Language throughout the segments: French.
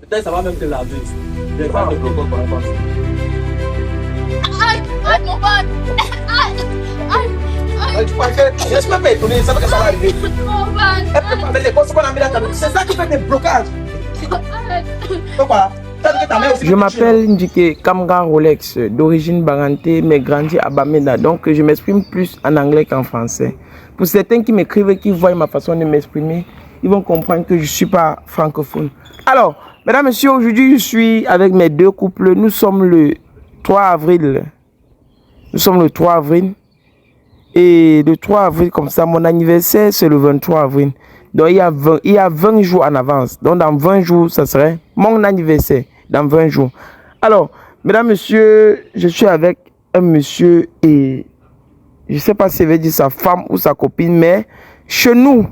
Peut-être ça va même te laver. Je vais pas te bloquer pour la face. Aïe, mon bas. Aïe. Tu crois que. Laisse même pas étonner, ça va que ça va arriver. Mon bas. Elle peut pas mettre les bosses qu'on a mis dans ta main. C'est ça qui fait des blocages. Pourquoi? Je m'appelle Ndike Kamga Rolex, d'origine baranté, mais grandi à Bamenda. Donc je m'exprime plus en anglais qu'en français. Pour certains qui m'écrivent et qui voient ma façon de m'exprimer, ils vont comprendre que je ne suis pas francophone. Alors, mesdames, messieurs, aujourd'hui je suis avec mes deux couples. Nous sommes le 3 avril. Nous sommes le 3 avril. Et le 3 avril, comme ça, mon anniversaire, c'est le 23 avril. Donc il y a 20 jours en avance. Donc dans 20 jours, ça serait mon anniversaire. Dans 20 jours. Alors, mesdames, messieurs, je suis avec un monsieur et je ne sais pas s'il veut dire sa femme ou sa copine, mais chez nous,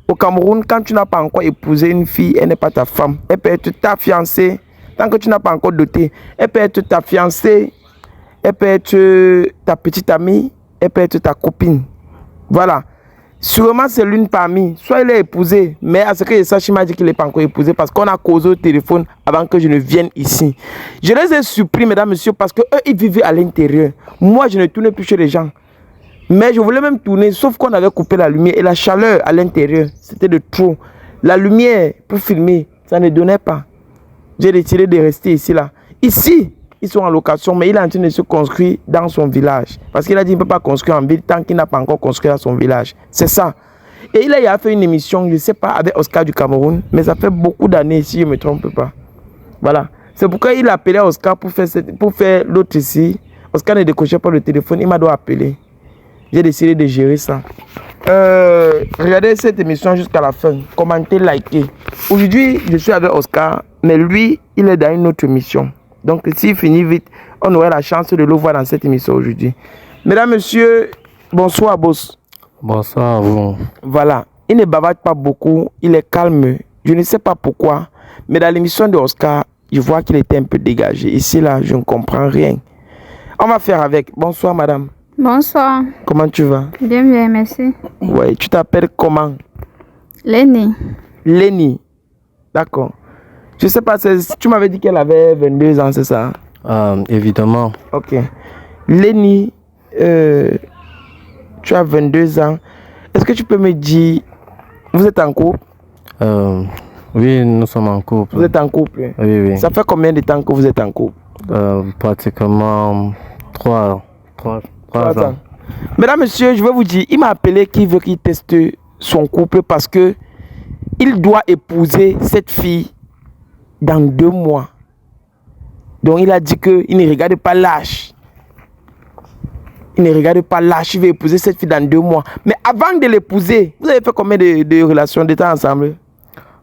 au Cameroun, quand tu n'as pas encore épousé une fille, elle n'est pas ta femme. Elle peut être ta fiancée. Tant que tu n'as pas encore doté, elle peut être ta fiancée, elle peut être ta petite amie, elle peut être ta copine. Voilà. Sûrement, c'est l'une parmi. Soit il est épousé, mais à ce que je sache, il m'a dit qu'il n'est pas encore épousé parce qu'on a causé au téléphone avant que je ne vienne ici. Je les ai surpris, mesdames, messieurs, parce qu'eux, ils vivaient à l'intérieur. Moi, je ne tournais plus chez les gens. Mais je voulais même tourner, sauf qu'on avait coupé la lumière et la chaleur à l'intérieur, c'était de trop. La lumière pour filmer, ça ne donnait pas. J'ai décidé de rester ici, là. Ici, ils sont en location, mais il est en train de se construire dans son village. Parce qu'il a dit qu'il ne peut pas construire en ville tant qu'il n'a pas encore construit dans son village. C'est ça. Et il a fait une émission, je ne sais pas, avec Oscar du Cameroun, mais ça fait beaucoup d'années, si je ne me trompe pas. Voilà. C'est pourquoi il a appelé Oscar pour faire l'autre ici. Oscar ne décrochait pas le téléphone, il m'a dû appeler. J'ai décidé de gérer ça. Regardez cette émission jusqu'à la fin. Commentez, likez. Aujourd'hui, je suis avec Oscar, mais lui, il est dans une autre émission. Donc, s'il finit vite, on aurait la chance de le voir dans cette émission aujourd'hui. Mesdames, messieurs, bonsoir, boss. Bonsoir à vous. Voilà. Il ne bavarde pas beaucoup. Il est calme. Je ne sais pas pourquoi. Mais dans l'émission de Oscar, je vois qu'il était un peu dégagé. Ici, là, je ne comprends rien. On va faire avec. Bonsoir, madame. Bonsoir. Comment tu vas? Bien, bien, merci. Ouais, tu t'appelles comment? Lenny. Lenny. D'accord. Je sais pas, tu m'avais dit qu'elle avait 22 ans, c'est ça? Évidemment. Ok. Lenny, tu as 22 ans. Est-ce que tu peux me dire, vous êtes en couple? Oui, nous sommes en couple. Vous êtes en couple? Oui, oui. Ça fait combien de temps que vous êtes en couple? Pratiquement 3 ans. Mesdames, messieurs, je vais vous dire, il m'a appelé qu'il veut qu'il teste son couple parce que il doit épouser cette fille dans 2 mois. Donc il a dit qu'il ne regarde pas l'âge. Il ne regarde pas l'âge, il veut épouser cette fille dans 2 mois. Mais avant de l'épouser, vous avez fait combien de relations de temps ensemble?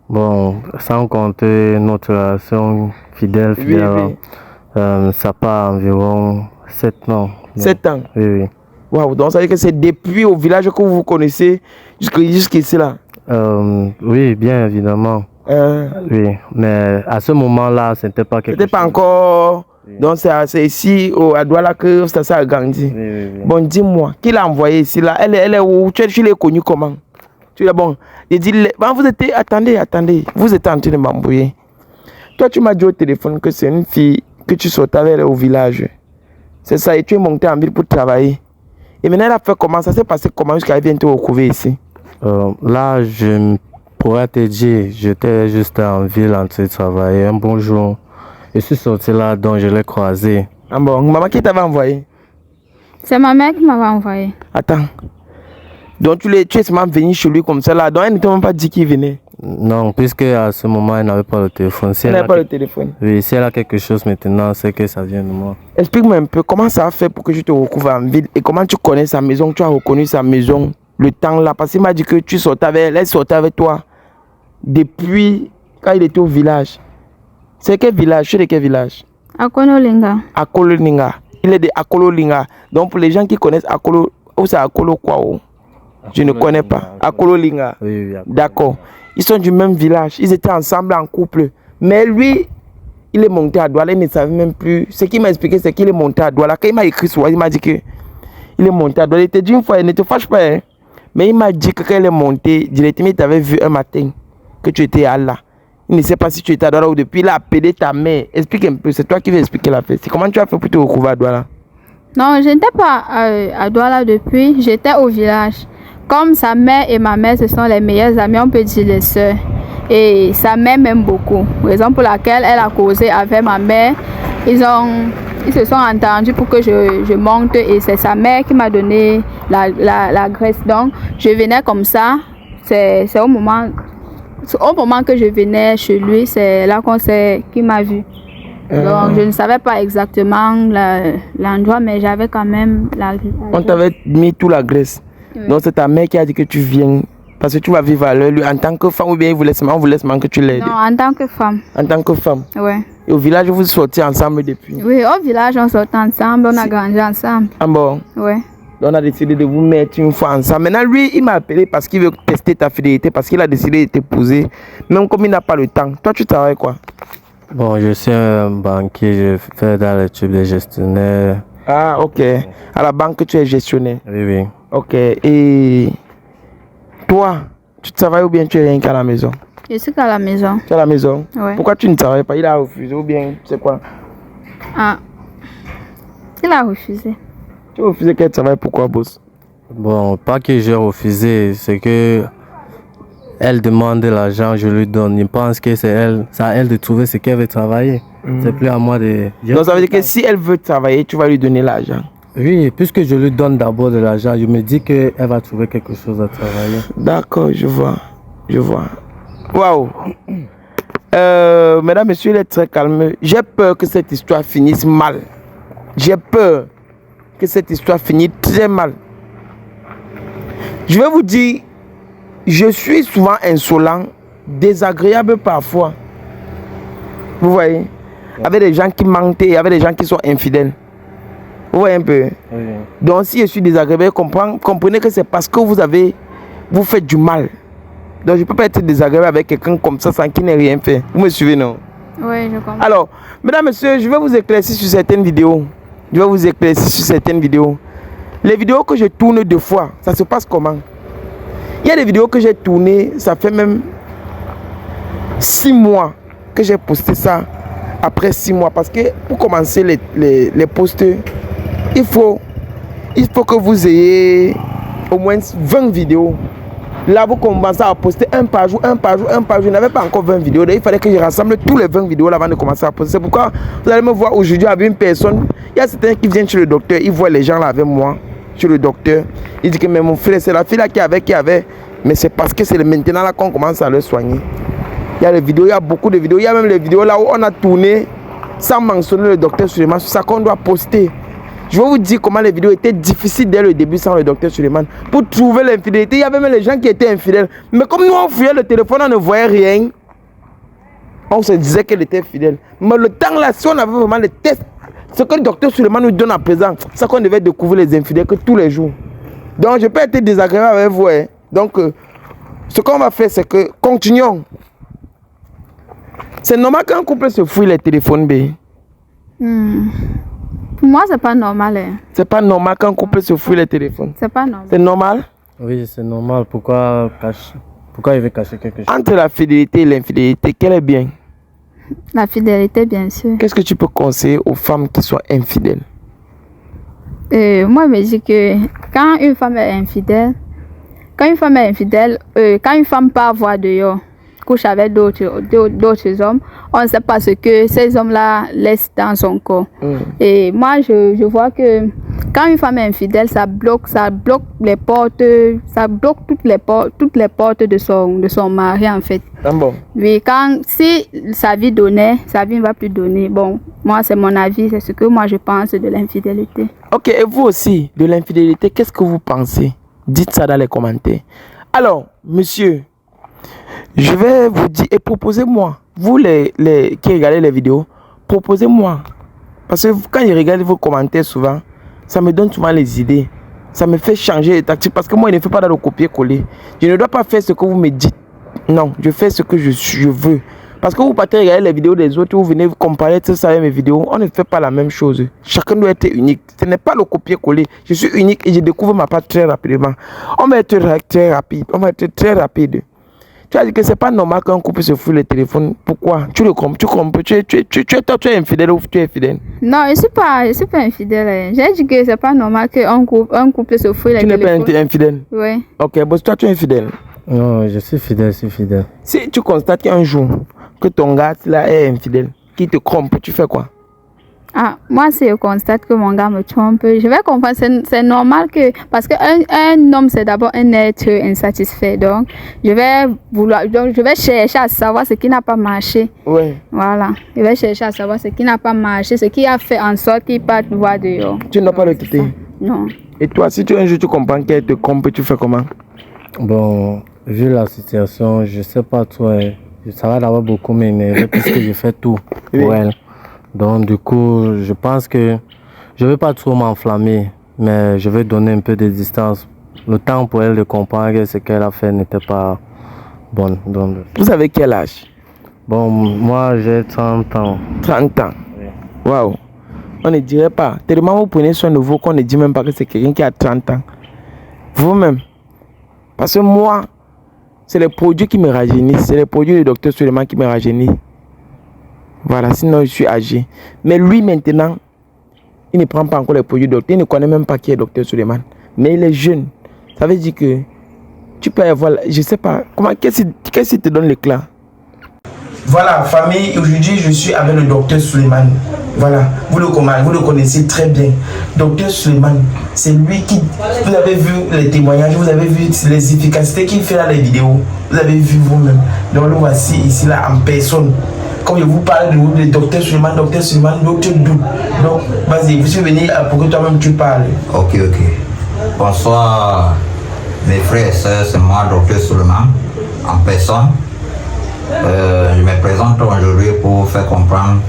Bon, sans compter notre relation fidèle, Oui. ça part environ 7 ans. 7 ans? Oui, oui. Waouh, donc ça veut dire que c'est depuis au village que vous vous connaissez jusqu'ici là? Oui, bien évidemment. Oui, mais à ce moment-là, ce n'était pas quelque chose. C'était pas encore. Oui. Donc c'est ici à Douala que ça a grandi. Oui. Bon, dis-moi, qui l'a envoyé ici là? Elle est où? Tu l'as connue comment? Tu l'as bon. Il dit, vous étiez. Attendez. Vous êtes en train de m'embrouiller. Toi, tu m'as dit au téléphone que c'est une fille que tu sortais avec elle au village. C'est ça, et tu es monté en ville pour travailler. Et maintenant, elle a fait comment? Ça s'est passé comment jusqu'à elle vienne te retrouver ici? Là, je pourrais te dire, j'étais juste en ville en train de travailler. Un bon jour, je suis sorti là, donc je l'ai croisée. Ah bon, maman qui t'avait envoyé? C'est ma mère qui m'avait envoyé. Attends. Donc tu es seulement venu chez lui comme ça là, donc elle ne t'a même pas dit qu'il venait? Non, puisque à ce moment, elle n'avait pas le téléphone. Elle n'avait pas le téléphone? Oui, si elle a quelque chose maintenant, c'est que ça vient de moi. Explique-moi un peu, comment ça a fait pour que tu te retrouves en ville et comment tu connais sa maison, tu as reconnu sa maison le temps là? Parce qu'il m'a dit que tu sortais avec elle, elle sortait avec toi depuis quand il était au village. C'est quel village? Tu es de quel village? Akololinga. Akololinga. Il est de Akololinga. Donc pour les gens qui connaissent Akolo, où c'est Akolo quoi? Je ne connais pas. Akololinga. Oui. D'accord. Ils sont du même village. Ils étaient ensemble en couple. Mais lui, il est monté à Douala. Il ne savait même plus. Ce qu'il m'a expliqué, c'est qu'il est monté à Douala. Quand il m'a écrit sur il m'a dit qu'il est monté à Douala. Il t'a dit une fois, il ne te fâche pas. Hein? Mais il m'a dit que quand il est monté, directement, il t'avait vu un matin que tu étais à là. Il ne sait pas si tu étais à Douala ou depuis. Il a appelé ta mère. Explique un peu. C'est toi qui veux expliquer la fête. Comment tu as fait pour te retrouver à Douala? Non, je n'étais pas à Douala depuis. J'étais au village. Comme sa mère et ma mère, ce sont les meilleures amies, on peut dire les sœurs. Et sa mère m'aime beaucoup. Raison pour laquelle elle a causé avec ma mère. Ils se sont entendus pour que je monte. Et c'est sa mère qui m'a donné la graisse. Donc, je venais comme ça. C'est au moment que je venais chez lui, c'est là qu'il m'a vu. Donc, je ne savais pas exactement l'endroit, mais j'avais quand même la graisse. On t'avait mis toute la graisse. Oui. Donc, c'est ta mère qui a dit que tu viens. Parce que tu vas vivre à l'heure, lui, en tant que femme, ou bien on vous laisse que tu l'aides? Non, en tant que femme. En tant que femme? Oui. Et au village, vous sortez ensemble depuis? Oui, au village, on sort ensemble, on a grandi ensemble. Ah bon? Oui. On a décidé de vous mettre une fois ensemble. Maintenant, lui, il m'a appelé parce qu'il veut tester ta fidélité, parce qu'il a décidé de t'épouser. Même comme il n'a pas le temps. Toi, tu travailles quoi? Bon, je suis un banquier, je fais dans le tube de gestionnaire. Ah, ok. À la banque, tu es gestionnaire? Oui, oui. Ok. Et toi, tu travailles ou bien tu es rien qu'à la maison? Je suis qu'à la maison. Tu es à la maison? Oui. Pourquoi tu ne travailles pas? Il a refusé ou bien c'est quoi? Ah. Il a refusé. Tu as refusé qu'elle travaille, pourquoi, boss? Bon, pas que j'ai refusé, c'est que elle demande de l'argent, je lui donne. Je pense que c'est à elle de trouver ce qu'elle veut travailler. C'est plus à moi de... Donc ça veut dire que si elle veut travailler, tu vas lui donner l'argent? Oui, puisque je lui donne d'abord de l'argent, je me dis qu'elle va trouver quelque chose à travailler. D'accord, je vois. Je vois. Waouh! Mesdames, messieurs, il est très calme. J'ai peur que cette histoire finisse mal. J'ai peur que cette histoire finisse très mal. Je vais vous dire, je suis souvent insolent, désagréable parfois. Vous voyez? Avec des gens qui mentent et avec des gens qui sont infidèles. Vous voyez un peu? Oui. Donc si je suis désagréable, comprenez que c'est parce que vous faites du mal. Donc je ne peux pas être désagréable avec quelqu'un comme ça sans qu'il n'ait rien fait. Vous me suivez, non? Oui, je comprends. Alors, mesdames, messieurs, je vais vous éclaircir sur certaines vidéos. Les vidéos que je tourne 2 fois, ça se passe comment? Il y a des vidéos que j'ai tournées, ça fait même 6 mois que j'ai posté ça. Après 6 mois, parce que pour commencer les posts, il faut que vous ayez au moins 20 vidéos. Là, vous commencez à poster un par jour. Je n'avais pas encore 20 vidéos. Il fallait que je rassemble tous les 20 vidéos là avant de commencer à poster. C'est pourquoi vous allez me voir aujourd'hui avec une personne. Il y a certains qui viennent chez le docteur, ils voient les gens là avec moi, chez le docteur. Ils disent que mais mon frère, c'est la fille là qui avait. Mais c'est parce que c'est maintenant là qu'on commence à le soigner. Il y a les vidéos, il y a beaucoup de vidéos. Il y a même les vidéos là où on a tourné sans mentionner le docteur Suleiman. C'est ça qu'on doit poster. Je vais vous dire comment les vidéos étaient difficiles dès le début sans le docteur Suleiman. Pour trouver l'infidélité, il y avait même les gens qui étaient infidèles. Mais comme nous on fouillait le téléphone, on ne voyait rien. On se disait qu'elle était fidèle. Mais le temps là, si on avait vraiment les tests, ce que le docteur Suleiman nous donne à présent, c'est qu'on devait découvrir les infidèles que tous les jours. Donc je peux être désagréable avec vous. Hein. Donc ce qu'on va faire, c'est que continuons. C'est normal qu'un couple se fouille les téléphones, B. Pour moi, c'est pas normal. Hein. C'est pas normal qu'un couple se fouille les téléphones. C'est pas normal. C'est normal? Oui, c'est normal. Pourquoi il veut cacher quelque chose? Entre la fidélité et l'infidélité, quelle est bien? La fidélité, bien sûr. Qu'est-ce que tu peux conseiller aux femmes qui sont infidèles? Moi, je me dis que quand une femme est infidèle, quand une femme part voir dehors, couche avec d'autres hommes, on ne sait pas ce que ces hommes-là laissent dans son corps. Et moi, je vois que quand une femme est infidèle, ça bloque les portes, ça bloque toutes les portes de son mari, en fait. Ah bon? Oui, si sa vie donnait, sa vie ne va plus donner. Bon, moi, c'est mon avis, c'est ce que moi je pense de l'infidélité. Ok, et vous aussi, de l'infidélité, qu'est-ce que vous pensez? Dites ça dans les commentaires. Alors, monsieur, je vais vous dire, et proposez-moi, vous les qui regardez les vidéos, proposez-moi. Parce que quand je regarde vos commentaires souvent, ça me donne souvent les idées. Ça me fait changer les tactiques. Parce que moi, je ne fais pas dans le copier-coller. Je ne dois pas faire ce que vous me dites. Non, je fais ce que je veux. Parce que vous partez regarder les vidéos des autres, vous venez vous comparer tout ça avec mes vidéos. On ne fait pas la même chose. Chacun doit être unique. Ce n'est pas le copier-coller. Je suis unique et je découvre ma part très rapidement. On va être très rapide. Tu as dit que c'est pas normal qu'un couple se fout le téléphone. Pourquoi? Tu le comprends? Tu es infidèle ou tu es fidèle? Non, je suis pas infidèle. J'ai dit que c'est pas normal qu'un couple se fout le téléphone. Tu n'es pas infidèle? Oui. Ok, bon, toi tu es infidèle. Non, je suis fidèle. Si tu constates qu'un jour que ton gars là est infidèle, qu'il te trompe, tu fais quoi? Ah, moi, si je constate que mon gars me trompe, je vais comprendre. C'est normal que... Parce qu'un homme, c'est d'abord un être insatisfait. Donc, je vais chercher à savoir ce qui n'a pas marché. Oui. Voilà. Je vais chercher à savoir ce qui n'a pas marché, ce qui a fait en sorte qu'il parte voir dehors. Tu n'as pas le quitter? Non. Et toi, si un jour tu comprends qu'elle te trompe, tu fais comment? Bon, vu la situation, je sais pas toi, ça va d'abord beaucoup m'énerver puisque je fais tout pour elle. Donc du coup, je pense que je ne vais pas trop m'enflammer, mais je vais donner un peu de distance. Le temps pour elle de comprendre que ce qu'elle a fait n'était pas bon. Donc, vous avez quel âge? Bon, moi j'ai 30 ans. 30 ans? Oui. Waouh. On ne dirait pas. Tellement vous prenez soin de vous qu'on ne dit même pas que c'est quelqu'un qui a 30 ans. Vous-même. Parce que moi, c'est les produits qui me rajeunissent. C'est les produits du docteur Suleiman qui me rajeunissent. Voilà, sinon je suis âgé. Mais lui maintenant, il ne prend pas encore les produits du docteur. Il ne connaît même pas qui est docteur Suleiman. Mais il est jeune. Ça veut dire que tu peux avoir, je sais pas, qu'est-ce qui te donne l'éclat? Voilà, famille, aujourd'hui je suis avec le docteur Suleiman. Voilà, vous le connaissez très bien. Docteur Suleiman, c'est lui qui, vous avez vu les témoignages, vous avez vu les efficacités qu'il fait dans les vidéos. Vous avez vu vous-même. Donc le voici ici là en personne. Comme je vous parle de docteur Suleiman, docteur Dou. Donc vas-y, vous suis venu pour que toi-même tu parles. Ok. Bonsoir mes frères et sœurs, c'est moi docteur Suleiman en personne. Je me présente aujourd'hui pour faire comprendre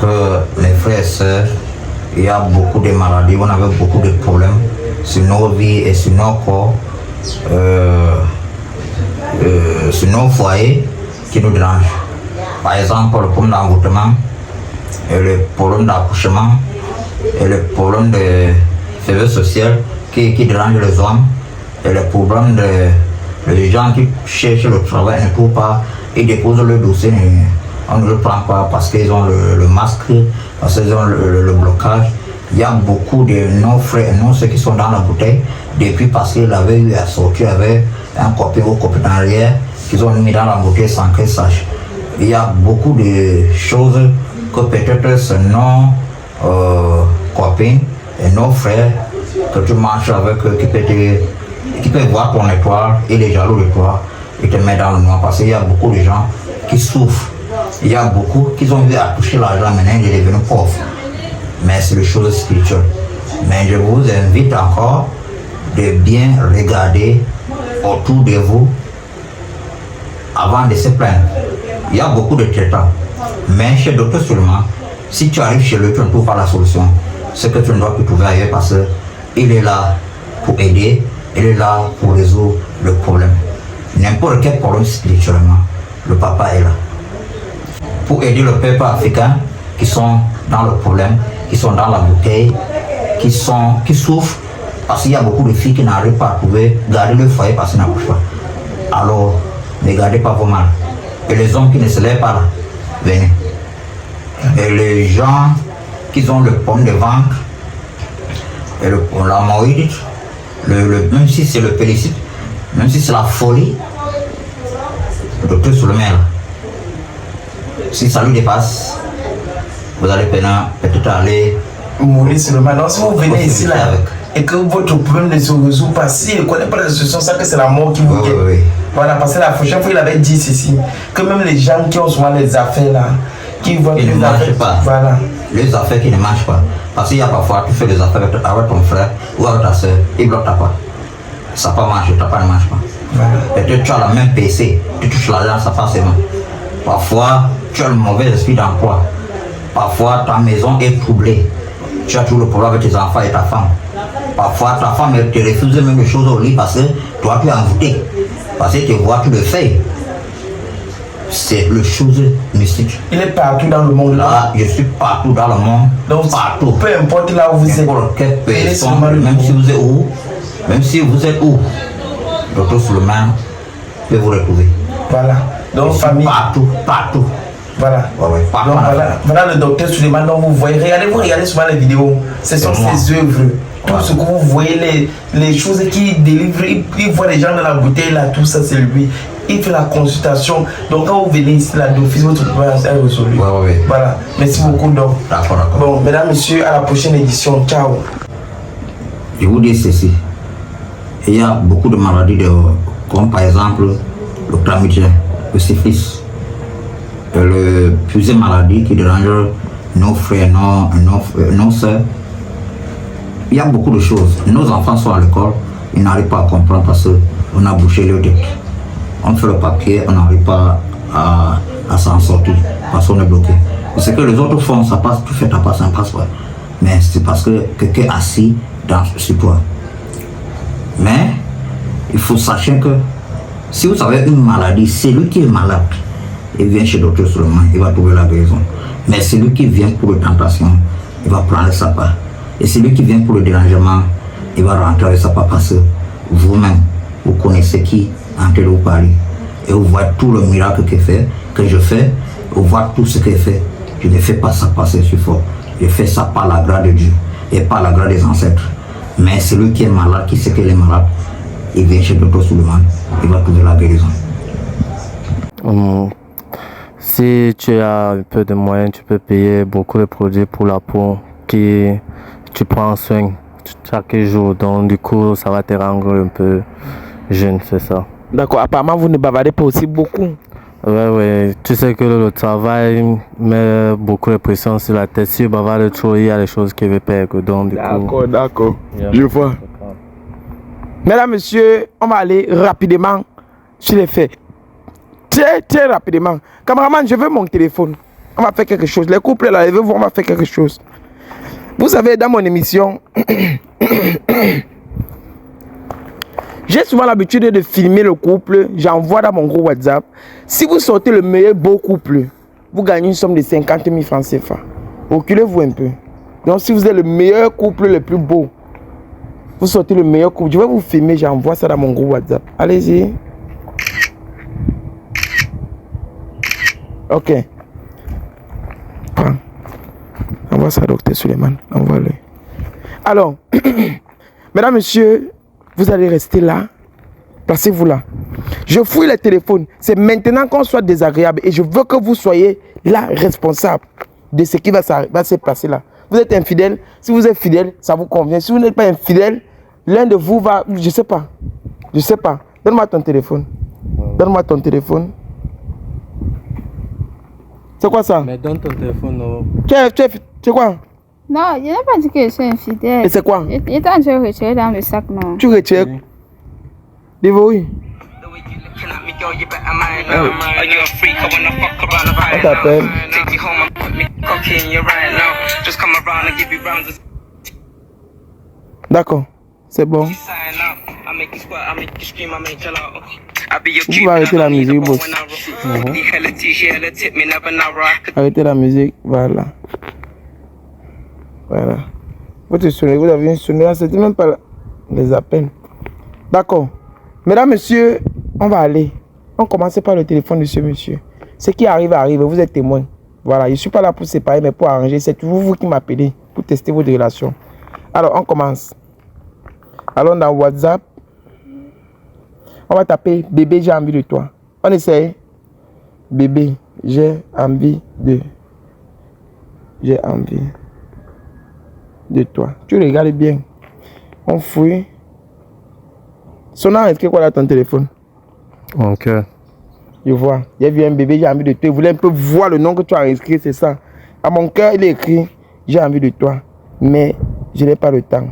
que les frères et sœurs, il y a beaucoup de maladies, on avait beaucoup de problèmes sur nos vies et sur nos corps, sur nos foyers qui nous dérangent. Par exemple, le problème d'engoutement, le problème d'accouchement et le problème de faiblesse sociale qui dérange les hommes et le problème de gens qui cherchent le travail ne trouvent pas, ils déposent le dossier, on ne le prend pas parce qu'ils ont le masque, parce qu'ils ont le blocage. Il y a beaucoup de nos frères et nos ceux qui sont dans la bouteille depuis parce qu'ils avaient eu à sortir avec un copain ou copine en arrière qu'ils ont mis dans la bouteille sans qu'ils sachent. Il y a beaucoup de choses que peut-être c'est nos copines et nos frères que tu marches avec eux qui peuvent voir ton étoile et les jaloux de toi et te mettre dans le noir parce qu'il y a beaucoup de gens qui souffrent. Il y a beaucoup qui ont eu à toucher l'argent, maintenant ils sont devenus pauvres. Mais c'est des choses spirituelles. Mais je vous invite encore de bien regarder autour de vous avant de se plaindre. Il y a beaucoup de traitants. Mais chez Dr Suleiman, si tu arrives chez lui, tu ne trouves pas la solution. C'est que tu ne dois plus trouver ailleurs parce qu'il est là pour aider, il est là pour résoudre le problème. N'importe quel problème spirituellement, le papa est là. Pour aider le peuple africain qui sont dans le problème, qui sont dans la bouteille, qui souffrent, parce qu'il y a beaucoup de filles qui n'arrivent pas à trouver, garder le foyer parce qu'ils n'accouchent pas. Alors, ne gardez pas vos mal. Et les hommes qui ne se lèvent pas là, venez. Et les gens qui ont le problème de ventre, et l'hémorroïde, même si c'est le pélicite, même si c'est la folie, le docteur Suleiman là. Si ça lui dépasse, vous allez peut-être aller mourir sur le mal. Si vous venez ici là et que votre problème ne se résout pas, s'il ne connaît pas la solution, ça que c'est la mort qui vous guette. Oui. Voilà, parce que la prochaine fois il avait dit ceci, que même les gens qui ont souvent les affaires là, qui voient ils ne marchent pas. Voilà. Les affaires qui ne marchent pas. Parce qu'il y a parfois, tu fais des affaires avec ton frère ou avec ta soeur, ils bloquent ta part. Ça n'a pas marché, ta part ne marche pas. Voilà. Peut-être tu as la même PC, tu touches l'argent, ça passe seulement. Parfois, tu as le mauvais esprit d'emploi. Parfois, ta maison est troublée. Tu as toujours le problème avec tes enfants et ta femme. Parfois, ta femme te refuse même les choses au lit parce que toi, tu es envoûté. Parce que tu vois, tu le fais. C'est le chose mystique. Il est partout dans le monde. Là, je suis partout dans le monde. Donc, partout. Peu importe là où vous êtes. N'importe quelle personne, même si vous êtes où, Dr Suleiman peux vous retrouver. Voilà. Donc, famille. Partout. Voilà. Ouais, partout. Donc, voilà le docteur Suleiman. Donc, vous voyez, regardez souvent les vidéos. Ce sont ses œuvres. Tout ce que vous voyez, les choses qu'il délivre, il voit les gens dans la bouteille, là, tout ça, c'est lui. Il fait la consultation. Donc, quand vous venez ici, là, d'office, votre problème est résolu. Ouais. Voilà. Merci beaucoup, donc. D'accord. Bon, mesdames, messieurs, à la prochaine édition. Ciao. Je vous dis ceci. Il y a beaucoup de maladies, comme par exemple le chlamydien, le syphilis, le plusieurs maladies qui dérangent nos frères, nos soeurs. Il y a beaucoup de choses. Nos enfants sont à l'école, ils n'arrivent pas à comprendre parce qu'on a bouché le tête. On fait le papier, on n'arrive pas à s'en sortir parce qu'on est bloqué. Ce que les autres font, ça passe, tout fait à passer, ça passe pas. Mais c'est parce que quelqu'un est assis dans ce support. Mais il faut sachez que si vous avez une maladie, c'est lui qui est malade. Il vient chez le docteur Suleiman, il va trouver la guérison. Mais celui qui vient pour la tentation, il va prendre sa part. Et celui qui vient pour le dérangement, il va rentrer avec sa part parce que vous-même, vous connaissez qui en train de vous parler. Et vous voyez tout le miracle que je fais, vous voyez tout ce qu'il fait. Je ne fais pas ça passer sur fort. Je fais ça par la grâce de Dieu et par la grâce des ancêtres. Mais celui qui est malade, qui sait qu'il est malade, il vient chez le docteur Suleiman, il va trouver la guérison. Si tu as un peu de moyens, tu peux payer beaucoup de produits pour la peau qui tu prends soin chaque jour. Donc du coup, ça va te rendre un peu jeune, c'est ça. D'accord, apparemment vous ne bavardez pas aussi beaucoup. Ouais. Tu sais que le travail met beaucoup de pression sur la tête. Si tu bavardes trop, il y a des choses qui vont perdre. Donc du coup... D'accord. Je vois. Mesdames, messieurs, on va aller rapidement sur les faits. Très rapidement. Cameraman, je veux mon téléphone. On va faire quelque chose. Les couples là, ils veulent voir, on va faire quelque chose. Vous savez, dans mon émission, j'ai souvent l'habitude de filmer le couple. J'envoie dans mon groupe WhatsApp. Si vous sortez le meilleur beau couple, vous gagnez une somme de 50 000 francs CFA. Reculez-vous un peu. Donc, si vous êtes le meilleur couple, le plus beau, vous sortez le meilleur couple. Je vais vous filmer, j'envoie ça dans mon groupe WhatsApp. Allez-y. Ok. Prends. Envoie ça, docteur Suleiman. Envoie-le. Alors, mesdames, messieurs, vous allez rester là. Placez-vous là. Je fouille les téléphones. C'est maintenant qu'on soit désagréable. Et je veux que vous soyez là, responsable de ce qui va se passer là. Vous êtes infidèle. Si vous êtes fidèle, ça vous convient. Si vous n'êtes pas infidèle, l'un de vous va... Je sais pas. Donne-moi ton téléphone. C'est quoi ça? Mais donne ton téléphone. Non. C'est quoi? Non, il n'a pas dit que je suis infidèle. Et c'est quoi? Il est en train de retirer dans le sac, non. Tu retires? Oui. On t'appelle. D'accord, c'est bon. Vous pouvez arrêter la musique, boss. Arrêtez la musique, voilà. Vous avez une sonnerie, c'était même pas les appels. D'accord. Mesdames, messieurs, on va aller. On commence par le téléphone de ce monsieur. Ce qui arrive, vous êtes témoin. Voilà, je ne suis pas là pour séparer, mais pour arranger. C'est toujours vous qui m'appelez pour tester votre relation. Alors, on commence. Allons dans WhatsApp. On va taper bébé, j'ai envie de toi. On essaye. Bébé, j'ai envie de toi. Tu regardes bien. On fouille. Son nom est quoi là ton téléphone? Ok. Je vois. J'ai vu un bébé, j'ai envie de toi. Je voulais un peu voir le nom que tu as inscrit, c'est ça. À mon cœur, il est écrit j'ai envie de toi. Mais je n'ai pas le temps.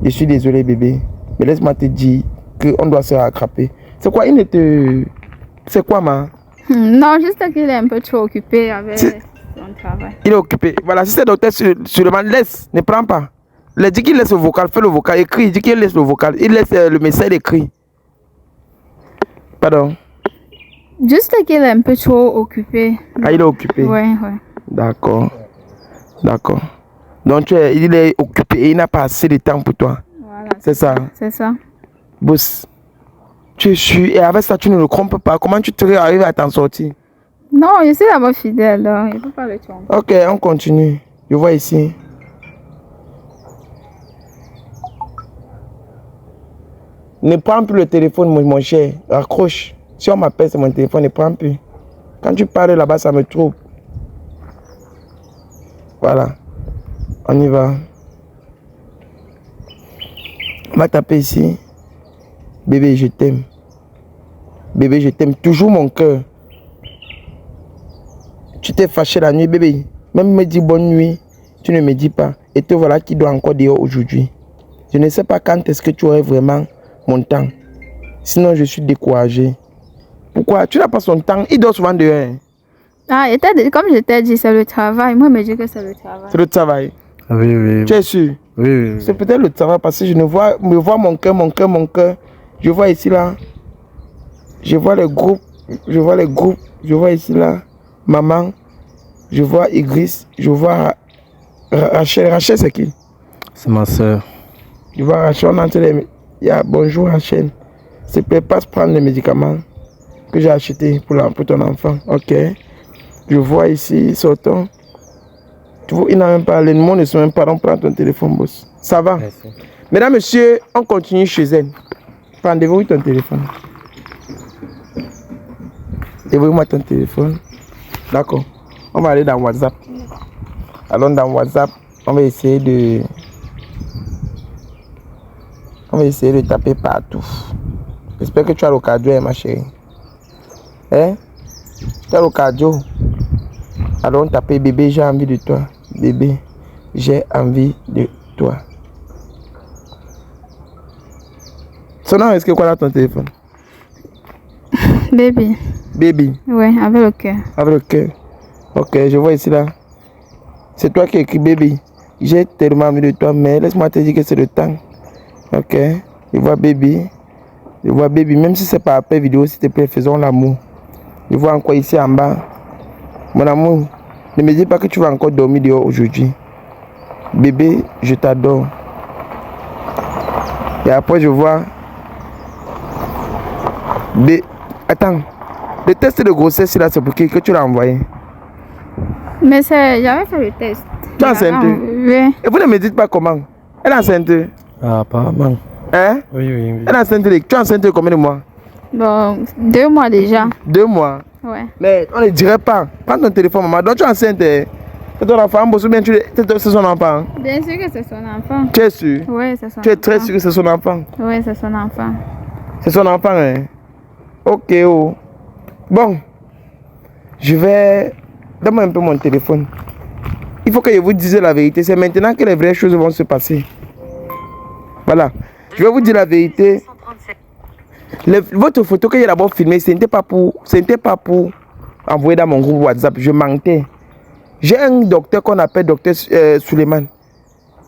Je suis désolé, bébé. Mais laisse-moi te dire qu'on doit se rattraper. C'est quoi? C'est quoi, ma? Non, juste qu'il est un peu trop occupé avec son travail. Il est occupé. Voilà, si c'est docteur Suleiman, laisse, ne prends pas. Il dit qu'il laisse le vocal, fais le vocal, écrit. Il dit qu'il laisse le vocal. Il laisse le message écrit. Pardon. Juste qu'il est un peu trop occupé. Ah, il est occupé? Ouais. D'accord. Donc, il est occupé et il n'a pas assez de temps pour toi. Voilà. C'est ça? C'est ça. Boss, Tu es sûr? Et avec ça, tu ne le trompes pas. Comment tu te arrives à t'en sortir? Non, je suis d'abord fidèle, donc il ne faut pas le tromper. Ok, on continue. Je vois ici. Ne prends plus le téléphone, mon cher. Raccroche. Si on m'appelle, c'est mon téléphone, ne prends plus. Quand tu parles là-bas, ça me trouble. Voilà. On y va. On va taper ici. Bébé, je t'aime. Bébé, je t'aime. Toujours mon cœur. Tu t'es fâché la nuit, bébé. Même me dis bonne nuit, tu ne me dis pas. Et te voilà qui doit encore dehors aujourd'hui. Je ne sais pas quand est-ce que tu aurais vraiment mon temps. Sinon, je suis découragé. Pourquoi? Tu n'as pas son temps. Il dort souvent dehors. Ah, comme je t'ai dit, c'est le travail. Moi, je me dis que c'est le travail. C'est le travail. Oui, oui. Tu es sûr? Oui, oui. C'est peut-être le travail parce que je ne vois, me vois mon cœur. Je vois ici là. Je vois les groupes. Je vois ici là. Maman. Je vois Igris. Je vois Rachel. Rachel, c'est qui? C'est ma soeur. Je vois Rachel. On entend les... Bonjour Rachel. S'il te plaît, passe prendre les médicaments que j'ai achetés pour ton enfant. Ok. Je vois ici, sortons. Tu vois, il n'a même pas, les mots ne sont même pas. On prend ton téléphone, boss. Ça va? Merci. Mesdames, messieurs, on continue chez elle. Prends-vous ton téléphone. Dévoile-moi ton téléphone. D'accord. On va aller dans WhatsApp. Allons dans WhatsApp. On va essayer de taper partout. J'espère que tu as le cardio, ma chérie. Hein? Tu as le cardio? Allons taper bébé, j'ai envie de toi. Bébé, j'ai envie de toi. Son nom, est-ce que quoi dans ton téléphone? Baby. Baby. Oui, avec le cœur. Avec le cœur. Ok, je vois ici là. C'est toi qui écris baby. J'ai tellement envie de toi, mais laisse-moi te dire que c'est le temps. Ok. Je vois baby. Je vois baby. Même si c'est pas après vidéo, s'il te plaît, faisons l'amour. Je vois encore ici en bas. Mon amour, ne me dis pas que tu vas encore dormir dehors aujourd'hui. Bébé, je t'adore. Et après, je vois... Attends. Le test de grossesse, là, c'est pour qui que tu l'as envoyé? Mais j'avais fait le test. Tu es enceinte? Oui. Et vous ne me dites pas comment? Elle est enceinte? Ah, apparemment. Hein? Oui, oui, oui. Elle est enceinte. Tu es enceinte de combien de mois? Bon, 2 mois déjà. 2 mois? Ouais. Mais on ne dirait pas. Prends ton téléphone, maman. Donc tu es enceinte. C'est ton enfant, ou bien c'est son enfant? Bien sûr que c'est son enfant. Tu es sûr? Oui, c'est son enfant. Tu es très sûr que c'est son enfant? Oui, c'est son enfant. C'est son enfant, hein? Ok, oh. Bon. Je vais... Donne-moi un peu mon téléphone. Il faut que je vous dise la vérité. C'est maintenant que les vraies choses vont se passer. Voilà. Je vais vous dire la vérité. Votre photo que j'ai d'abord filmée, ce n'était pas pour envoyer dans mon groupe WhatsApp. Je mentais. J'ai un docteur qu'on appelle docteur Suleiman.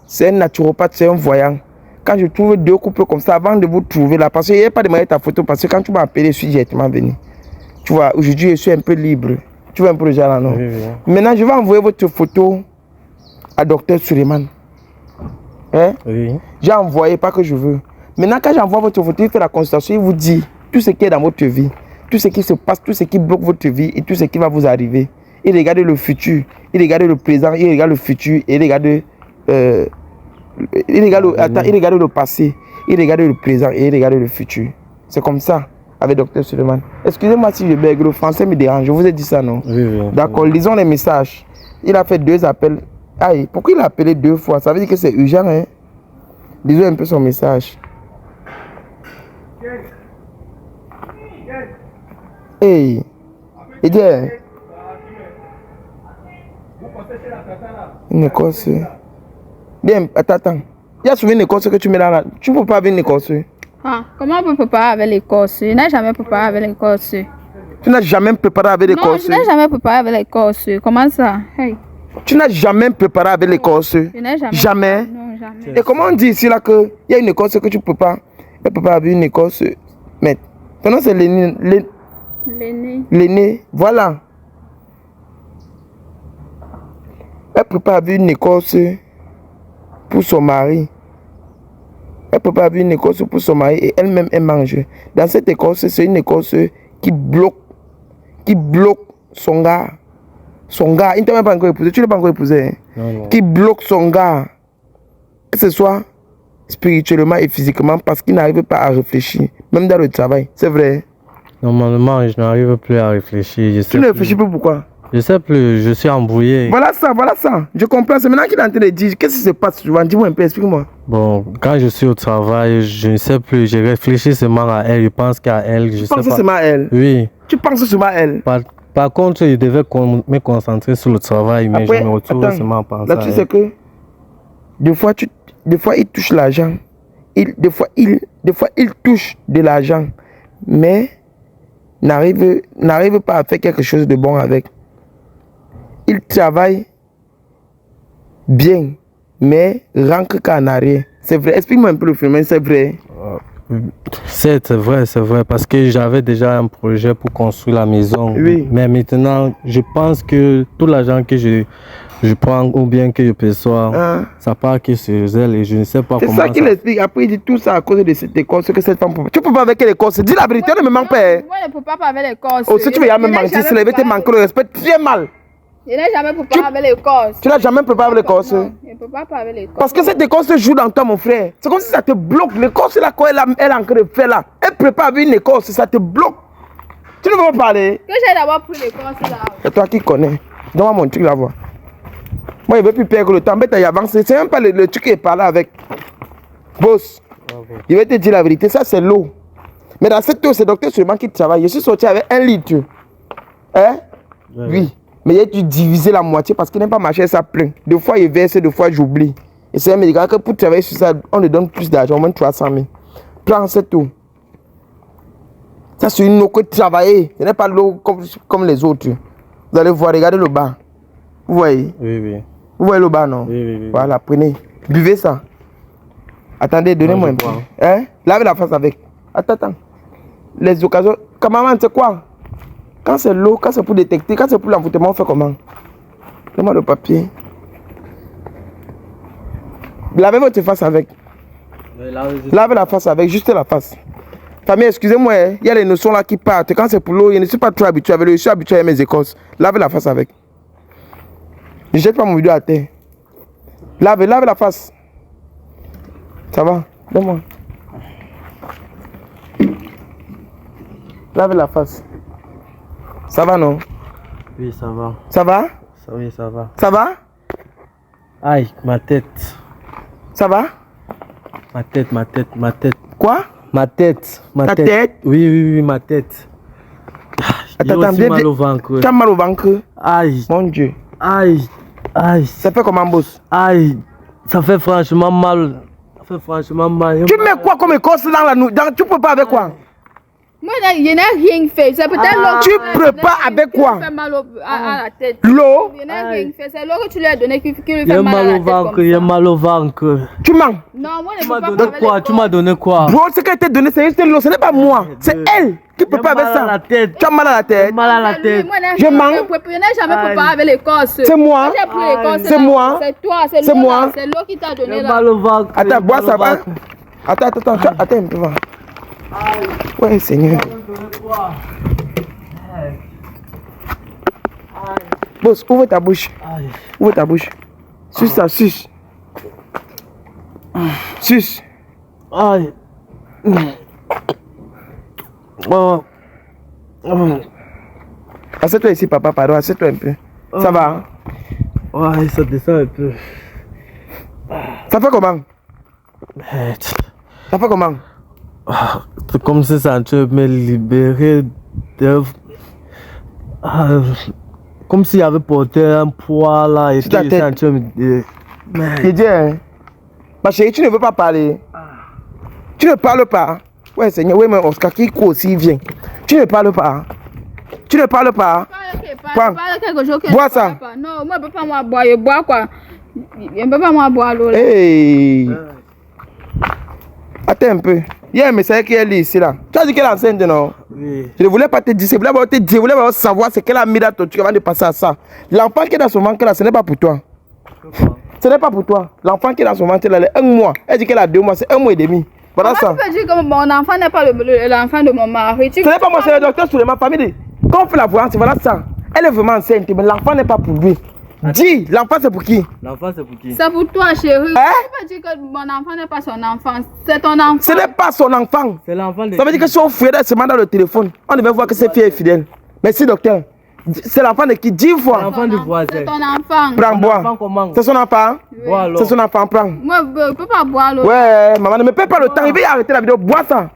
C'est un naturopathe, c'est un voyant. Quand je trouve 2 couples comme ça, avant de vous trouver là, parce qu'il n'y a pas demandé ta photo, parce que quand tu m'as appelé, je suis directement venu. Tu vois, aujourd'hui, je suis un peu libre. Tu vois un peu le genre là, non? Oui, oui. Maintenant, je vais envoyer votre photo à docteur Suleiman. Hein? Oui. J'ai envoyé, pas que je veux. Maintenant, quand j'envoie votre photo, il fait la consultation, il vous dit tout ce qui est dans votre vie, tout ce qui se passe, tout ce qui bloque votre vie et tout ce qui va vous arriver. Il regarde le futur, il regarde le présent, il regarde le futur et il regarde il regarde le passé, il regarde le présent et il regarde le futur. C'est comme ça avec docteur Suleiman. Excusez-moi si je bègue, le français me dérange, je vous ai dit ça, non? Oui, oui. D'accord, lisons les messages. Il a fait 2 appels. Aïe, pourquoi il a appelé 2 fois? Ça veut dire que c'est urgent, hein? Lisons un peu son message. Hey, il dit, une Écosse. Bien, attends. Il y a souvent une Écosse que tu mets là. Tu ne peux pas avoir une Écosse. Ah, comment on peut préparer avec l'Écosse? Je n'ai jamais préparé avec l'Écosse. Tu n'as jamais préparé avec l'Écosse? Non, je n'ai jamais préparé avec l'Écosse. Comment ça? Hey. Tu n'as jamais préparé avec l'Écosse? Je n'ai jamais. Jamais? Non, jamais. Et comment on dit ici là qu'il y a une Écosse que tu peux pas? Elle peut pas avec une Écosse. Mais ton nom c'est Léné. Léné, voilà. Elle prépare avec une Écosse pour son mari. Elle prépare une écorce pour son mari et elle-même elle mange. Dans cette écorce, c'est une écorce qui bloque son gars. Son gars, il ne t'a même pas encore épousé, tu ne l'as pas encore épousé. Hein? Non. Qui bloque son gars. Que ce soit spirituellement et physiquement parce qu'il n'arrive pas à réfléchir, même dans le travail. C'est vrai. Normalement, je n'arrive plus à réfléchir. Tu ne réfléchis plus pourquoi? Je sais plus, je suis embrouillé. Voilà ça. Je comprends. C'est maintenant qu'il est en train de dire. Qu'est-ce qui se passe souvent? Dis-moi un peu, explique-moi. Bon, quand je suis au travail, je ne sais plus. Je réfléchis seulement à elle. Je pense qu'à elle. Tu penses seulement à elle? Oui. Tu penses seulement à elle? Par contre, je devais me concentrer sur le travail, mais après, je me retrouve seulement à penser à elle. Là, tu sais que des fois, il touche l'argent. Des fois, il touche de l'argent, mais n'arrive pas à faire quelque chose de bon avec. Il travaille bien, mais rentre qu'en arrière. C'est vrai. Explique-moi un peu le phénomène, c'est vrai. C'est vrai, parce que j'avais déjà un projet pour construire la maison. Oui. Mais maintenant, je pense que tout l'argent que je prends ou bien que je perçois, ça part que sur elle et je ne sais pas comment. C'est ça qu'il explique. Après, il dit tout ça à cause de cette écorce que cette femme peut. Tu peux pas avec l'écorce. Dis la vérité, ne me manque pas. Moi, je ne peux pas avec l'écorce. Oh, si tu veux me mentir, c'est lever te manquer le respect, tu es mal. Je n'ai jamais préparé avec l'écorce. Tu n'as jamais préparé avec l'écorce? Je ne peux pas avec l'écorce. Parce que cette écorce joue dans toi, mon frère. C'est comme si ça te bloque. L'écorce, là, quand elle est en train de faire là, elle prépare avec une écorce, ça te bloque. Tu ne veux pas parler? Que j'ai d'abord pris l'écorce là. C'est toi qui connais. Donne-moi mon truc là-bas. Moi, il ne veut plus perdre le temps. Mais tu avancer. C'est même pas le truc qui est parlé avec. Boss. Je vais te dire la vérité. Ça, c'est l'eau. Mais dans cette eau, c'est le docteur Suleiman qui travaille. Je suis sorti avec 1 litre. Hein? Oui. Mais il a dû diviser la moitié parce qu'il n'aime pas marcher ça plein. Des fois, il verse, des fois, j'oublie. Et c'est un médicament que pour travailler sur ça, on lui donne plus d'argent, au moins 300 000. Prends cette eau. Ça, c'est une eau que travailler. Ce n'est pas l'eau comme les autres. Vous allez voir, regardez le bas. Vous voyez? Oui. Vous voyez le bas, non? Oui. Voilà, prenez. Buvez ça. Attendez, donnez-moi un peu. Hein? Lavez la face avec. Attends. Les occasions. Maman, c'est quoi? Quand c'est l'eau, quand c'est pour détecter, quand c'est pour l'envoûtement, on fait comment? Donne-moi le papier. Lavez votre face avec. Lavez la face avec, juste la face. Famille, excusez-moi, il y a les notions là qui partent. Quand c'est pour l'eau, je ne suis pas trop habitué avec l'eau, je suis habitué à mes écorces. Lavez la face avec. Ne jette pas mon vidéo à terre. Lavez la face. Ça va? Donne-moi. Lavez la face. Ça va, non? Oui, ça va. Ça va? Oui, ça va. Ça va? Aïe, ma tête. Ça va? Ma tête. Quoi? Ma tête. Ta tête? Oui, ma tête. Attends, bien. Mal au ventre. Tu as mal au ventre? Aïe. Mon Dieu. Aïe. Ça fait comment, boss? Aïe. Ça fait franchement mal. Tu mets quoi comme écorce dans la nuit? Tu prépares avec quoi? Moi, je n'ai rien fait. C'est peut-être l'eau. Tu prépares avec quoi? Qui fait mal à la tête. L'eau? Je n'ai rien fait. C'est l'eau que tu lui as donné qui lui Il y fait a mal à la tête. il y a mal au ventre. Tu mens? Non, moi, je Tu m'as ne peux donné pas quoi? Tu m'as donné quoi? Bro, ce qu'elle t'a donné, c'est juste l'eau. Ce n'est pas moi. C'est elle qui prépare avec ça. Tu as mal à la tête? Mal à la tête. Je mens. Je n'ai jamais préparé avec l'écorce. C'est moi. J'ai pris l'écorce. C'est moi. C'est toi. C'est moi. C'est l'eau qui t'a donné Il y a là. mal au ventre. Attends, bois ça va. Attends un peu. Va. Ouais, Seigneur. Boss, ouvre ta bouche. Ouvre ta bouche. Suce ça, suce. Suce. Aïe. Assieds-toi ici, papa, pardon. Assieds-toi un peu. Ça va? Hein? Ouais, ça descend un peu. Ça fait comment? Ça fait comment? C'est comme si ça tu me libérer de... Comme s'il avait porté un poids là et puis ça tu me... Je dis, hein? Ma chérie, tu ne veux pas parler? Tu ne parles pas? Ouais, Seigneur, oui, mais Oscar qui court aussi vient. Tu ne parles pas? Tu ne parles pas? Bois ça. Non, moi, je ne peux pas moi boire. Je bois quoi? Je ne peux pas moi boire l'eau. Hey! Attends un peu. Il y a un message qui est là ici là. Tu as dit qu'elle est enceinte, non? Oui. Je ne voulais pas te dire, je voulais te dire, je voulais savoir ce qu'elle a mis dans ton truc avant de passer à ça. L'enfant qui est dans son ventre là, ce n'est pas pour toi. Ce n'est pas pour toi. L'enfant qui est dans son ventre, elle a 1 mois. Elle dit qu'elle a 2 mois, c'est 1 mois et demi. Voilà ça. Tu peux dire que mon enfant n'est pas l'enfant de mon mari. Ce n'est pas moi, c'est le docteur sur ma famille. Quand on fait la voyance, voilà ça. Elle est vraiment enceinte, mais l'enfant n'est pas pour lui. Dis, l'enfant c'est pour qui? L'enfant c'est pour qui? C'est pour toi, chérie. Hein? Tu peux dire que mon enfant n'est pas son enfant. C'est ton enfant. Ce n'est pas son enfant. C'est l'enfant de Ça veut dire que si on fouille se met dans le téléphone, on devait voir que c'est fille et fidèle. Merci docteur. C'est l'enfant de qui? 10 fois. l'enfant du voisin. C'est ton enfant. Prends, bois. enfant comment? C'est son enfant? Bois alors. C'est son enfant, prends. Moi, je ne peux pas boire l'eau. Ouais, maman, ne me paie pas le temps. Il va y arrêter la vidéo. Bois ça.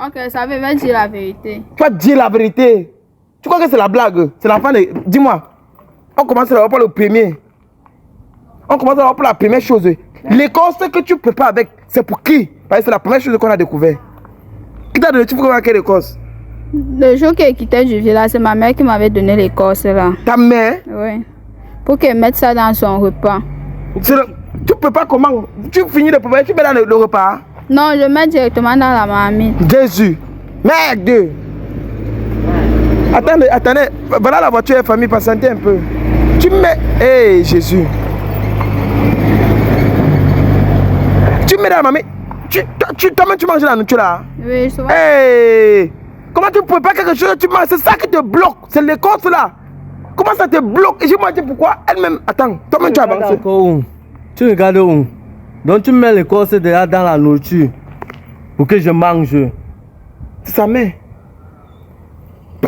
Ok, ça veut dire la vérité. Tu vas dire la vérité. Tu crois que c'est la blague? C'est l'enfant de... Dis-moi. On commence à voir pour le premier. On commence à voir pour la première chose. L'écorce que tu prépares avec, c'est pour qui? Parce que c'est la première chose qu'on a découvert. Qui t'a donné? Tu prépares quelle écorce? Le jour qu'elle quittait du village, c'est ma mère qui m'avait donné l'écorce là. Ta mère? Oui. Pour qu'elle mette ça dans son repas. Tu prépares comment? Tu finis de préparer, tu mets dans le repas? Non, je mets directement dans la marmite. Jésus. Merde. Attendez, attendez. Voilà la voiture et famille, patientez un peu. Tu mets... Hé, Jésus. Tu mets dans la marmite. Toi-même, tu manges la nourriture là? Oui, je vois. Hey, comment tu prépares quelque chose, tu manges? C'est ça qui te bloque. C'est l'écorce là. Comment ça te bloque? Et je me dis pourquoi elle-même... Attends, toi-même tu as avancé. Tu regardes où? Donc tu mets l'écorce déjà dans la nourriture pour que je mange. C'est sa mère.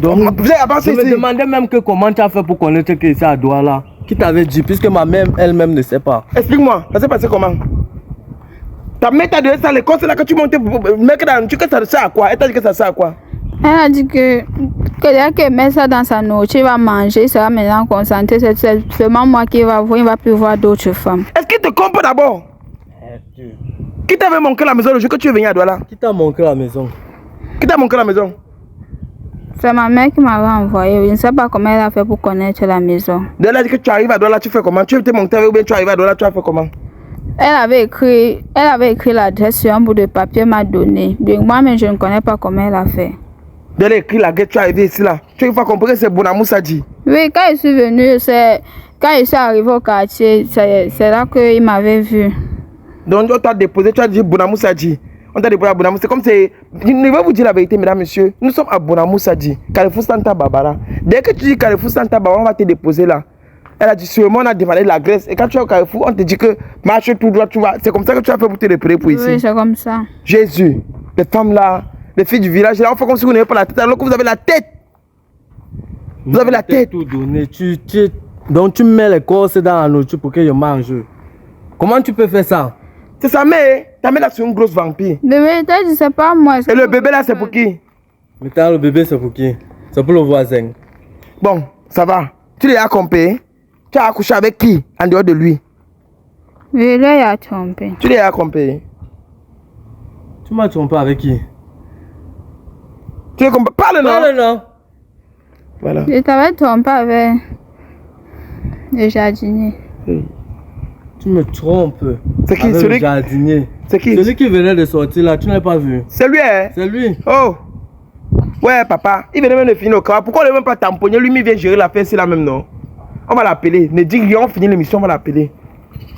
Donc, Vous avez avancé je me ici. demandais même que comment tu as fait pour connaître que c'est à Douala. Qui t'avait dit, puisque ma mère elle-même ne sait pas. Explique-moi, ça s'est passé comment? Ta mère t'a donné ça, l'écorce là que tu montes, mec dans la nourriture, que ça sert à quoi? Elle t'a dit que ça sert à quoi? Elle a dit que dès qu'elle met ça dans sa nourriture, il va manger, ça va maintenant concentré. C'est seulement moi qui va voir, il ne va plus voir d'autres femmes. Est-ce qu'il te comprend d'abord? Qui t'avait manqué la maison le jour que tu es venu à Douala? Qui t'a manqué la maison? Qui t'a manqué la maison? C'est ma mère qui m'avait envoyé. Je ne sais pas comment elle a fait pour connaître la maison. Elle a dit que tu arrives à Douala, tu fais comment? Tu étais monté ou bien tu arrives à Douala, tu as fait comment? Elle avait écrit l'adresse sur un bout de papier, m'a donné. Moi-même, je ne connais pas comment elle a fait. Elle a écrit la guette, tu es arrivé ici là. Tu as compris que c'est Bonamou Sadji. Oui, quand je suis venue, quand je suis arrivé au quartier, c'est là qu'il m'avait vu. Donc on t'a déposé, tu as dit Bonamou Sadji. On t'a déposé à Bonamou. C'est comme c'est. Je vais vous dire la vérité, mesdames, messieurs. Nous sommes à Bonamou Sadji, Carrefour Santa Barbara. Dès que tu dis Carrefour Santa Barbara, on va te déposer là. Elle a dit sûrement on a demandé la graisse. Et quand tu es au Carrefour, on te dit que marche tout droit, tu vas. C'est comme ça que tu as fait pour te repérer pour ici. Oui, c'est comme ça. Jésus, les femmes là, les filles du village là, on fait comme si vous n'avez pas la tête alors que vous avez la tête. Vous avez la tête. Tout donné. Donc tu mets l'écorce dans la nourriture pour que je mange. Comment tu peux faire ça? C'est sa mère. Ta mère là, c'est une grosse vampire. Bébé, je sais pas moi. Et le bébé là, c'est pour qui? Maintenant le bébé c'est pour qui? C'est pour le voisin. Bon, ça va. Tu l'as accompagné. Tu as accouché avec qui en dehors de lui? Oui, là, il a trompé. Tu l'as accompagné. Tu m'as trompé avec qui? Tu l'as accompagné. Parle non. Parle non. Voilà. Je t'avais trompé avec le jardinier. Tu me trompes. C'est qui? Avec Celui le jardinier. C'est qui? Celui qui venait de sortir là, tu n'as pas vu? C'est lui, hein? C'est lui. Oh! Ouais, papa. Il venait même de finir au cas. Pourquoi on ne veut même pas tamponner? Lui, il vient gérer l'affaire ici là même, non? On va l'appeler. Ne dis rien, on finit l'émission, on va l'appeler.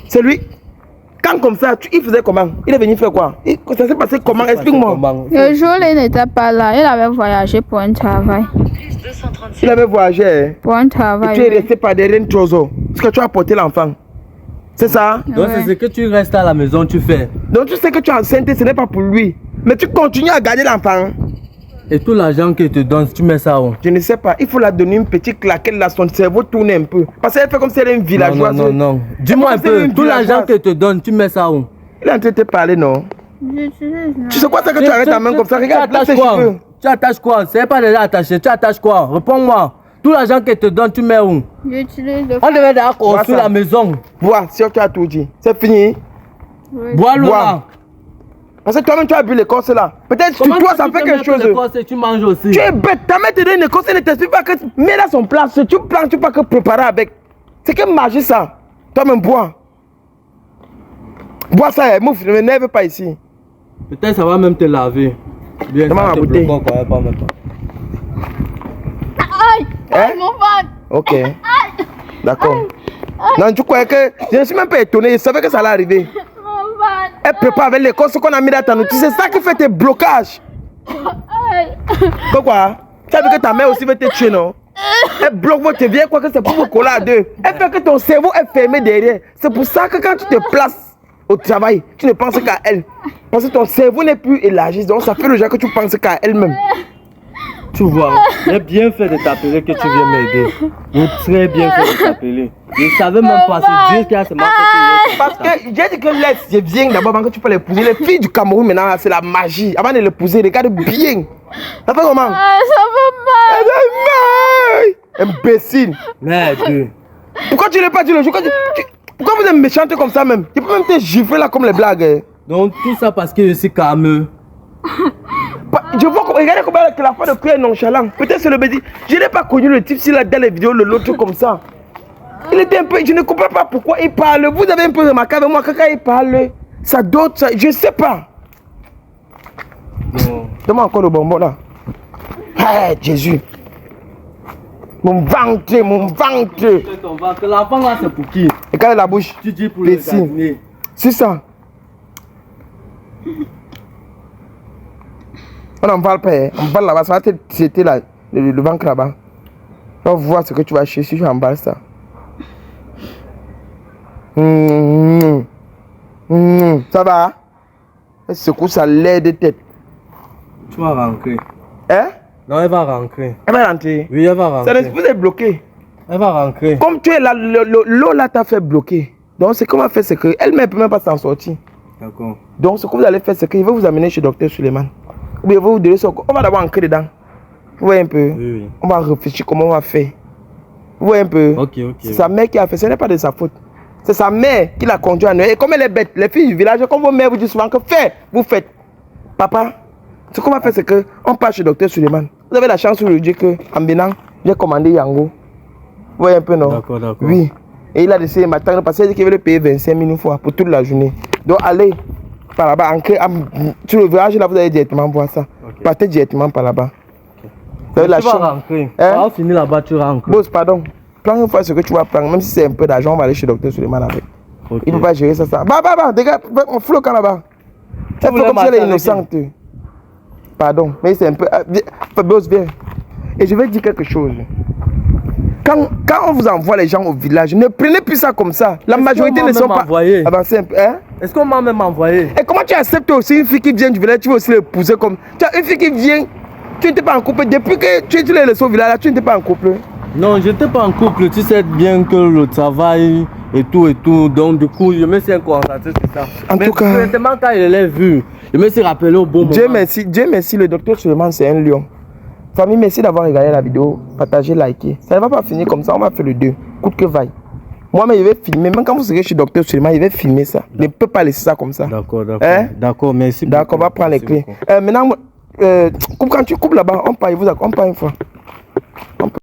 C'est lui. Quand comme ça, il faisait comment? Il est venu faire quoi? Ça s'est passé comment? Explique-moi. Le jour où il n'était pas là, il avait voyagé pour un travail. Il avait voyagé, hein? Pour un travail. Et tu es resté par derrière une trozo. Parce que tu as porté l'enfant. C'est ça? Donc c'est ce que tu restes à la maison, tu fais. Donc tu sais que tu es enceinte, ce n'est pas pour lui. Mais tu continues à garder l'enfant. Et tout l'argent qu'il te donne, tu mets ça où? Je ne sais pas. Il faut la donner une petite claquette là, son cerveau tourne un peu. Parce qu'elle fait comme si elle est une villageoise. Non. Dis-moi un peu, tout l'argent qu'il te donne, tu mets ça où? Il est en train de te parler, non? Tu sais quoi, c'est que tu arrêtes ta main comme ça? Regarde, là, ses quoi? cheveux. Tu attaches quoi? C'est pas déjà attaché, tu attaches quoi? Réponds-moi. Tout l'argent qu'il te donne, tu mets où? J'utilise le... On devait déjà construire la maison. Vois, si tu as tout dit. C'est fini. Bois l'eau Bois. là. Parce que toi-même, tu as bu l'écorce là. Peut-être que toi, ça fait quelque chose. Tu manges aussi. Tu es bête. Ta mère te donne une écorce, elle ne t'explique pas que. Mets là son plat. Si tu plantes, tu peux pas que préparer avec. C'est que manger ça. Toi-même, bois. Bois ça, mouf, ne m'énerve pas ici. Peut-être ça va même te laver. Bien, Demande ça ma te bouteille. bloque encore, pas même pas. Aïe! Hein? Aïe, mon ventre! Ok. D'accord. Non, tu crois que je ne suis même pas étonné, je savais que ça allait arriver. Elle prépare avec l'école ce qu'on a mis dans ta notice. C'est ça qui fait tes blocages. Pourquoi? Tu as vu que ta mère aussi veut te tuer, non? Elle bloque votre vie, elle croit que c'est pour vous coller à deux. Elle fait que ton cerveau est fermé derrière. C'est pour ça que quand tu te places au travail, tu ne penses qu'à elle. Parce que ton cerveau n'est plus élargi. Donc ça fait le genre que tu penses qu'à elle-même. Tu vois, j'ai bien fait de t'appeler que tu viens m'aider. J'ai très bien fait de t'appeler. Je ne savais même pas, c'est Dieu qui a se marqué. Parce que j'ai dit que laisse, je viens d'abord avant que tu peux l'épouser. Les filles du Cameroun maintenant, c'est la magie. Avant de l'épouser, regarde bien. Ça fait comment? Ça va mal. Imbécile. Merde. Pourquoi tu ne l'as pas dit le jour? Pourquoi vous êtes méchante comme ça même? Tu peux même te gifler là comme les blagues. Donc tout ça parce que je suis calme. Je vois, regardez comment la fois de prière est nonchalant. Peut-être c'est le bébé. Je n'ai pas connu le type s'il a dans les vidéos, l'autre comme ça. Il était un peu, je ne comprends pas pourquoi il parle. Vous avez un peu remarqué avec moi que quand il parle, ça d'autres, je ne sais pas. Donne-moi encore le bonbon là. Hey, Jésus. Mon ventre, mon ventre. Ton ventre, l'enfant là c'est pour qui? Regarde la bouche. Tu dis pour le gardiner. C'est ça. On en parle pas, hein. On parle là-bas, ça va te traiter là, le ventre là-bas. On va voir ce que tu vas chercher si tu emballes ça. Ça va? Elle secoue sa laide de tête. Tu vas rentrer. Hein? Non, elle va rentrer. Elle va rentrer. Oui, elle va rentrer. Ça vous est bloqué. Elle va rentrer. Comme tu es là, l'eau là t'a fait bloquer. Donc ce qu'on va faire, c'est qu'elle-même ne peut même pas s'en sortir. D'accord. Donc ce que vous allez faire, c'est qu'il va vous amener chez Dr Suleiman. Ou bien vous donner son... On va d'abord ancrer dedans. Vous voyez un peu? Oui. On va réfléchir comment on va faire. Vous voyez un peu? Ok. C'est sa mère qui a fait, ce n'est pas de sa faute. C'est sa mère qui l'a conduit à Noël. Et comme elle est bête, les filles du village, comme vos mères vous disent souvent que faites, vous faites. Papa, ce qu'on va faire, c'est qu'on part chez Dr Suleiman. Vous avez la chance de lui dire qu'en Bénin, j'ai commandé Yango. Vous voyez un peu, non? D'accord. Oui. Et il a décidé maintenant parce qu'il dit qu'il veut le payer 25 000 fois pour toute la journée. Donc allez par là-bas, sur le village, là, vous allez directement voir ça. Okay. Partez directement par là-bas. Tu vas rentrer. Hein? On va finir là-bas, tu rentres. Boss, pardon. Prends une fois ce que tu vas prendre, même si c'est un peu d'argent, on va aller chez Dr Suleiman avec. Okay. Il ne peut pas gérer ça. Bah, regarde, on fout le camp là-bas. Elle fait comme si elle est innocente. Pardon, mais c'est un peu... Boss, viens. Et je vais dire quelque chose. Quand on vous envoie les gens au village, ne prenez plus ça comme ça. La majorité ne sont pas avancés un peu. Hein? Est-ce qu'on m'a même envoyé? Et comment tu acceptes aussi une fille qui vient du village, tu veux aussi l'épouser comme... Tu as une fille qui vient, tu n'étais pas en couple. Depuis que tu l'as laissé au village, tu n'étais pas en couple. Non, je n'étais pas en couple. Tu sais bien que le travail et tout. Donc du coup, je me suis concentré sur ça. En tout cas... Honnêtement, quand il l'a vu, je me suis rappelé au bon moment. Dieu merci, le docteur Suleiman, c'est un lion. Famille, merci d'avoir regardé la vidéo, partagé, liké. Ça ne va pas finir comme ça, on va faire le 2. Coûte que vaille. Moi-même, je vais filmer. Même quand vous serez chez Dr Suleiman, je vais filmer ça. Je ne peux pas laisser ça comme ça. D'accord. Hein? D'accord, merci. D'accord, on va prendre les clés. Maintenant, quand tu coupes là-bas, on part une fois.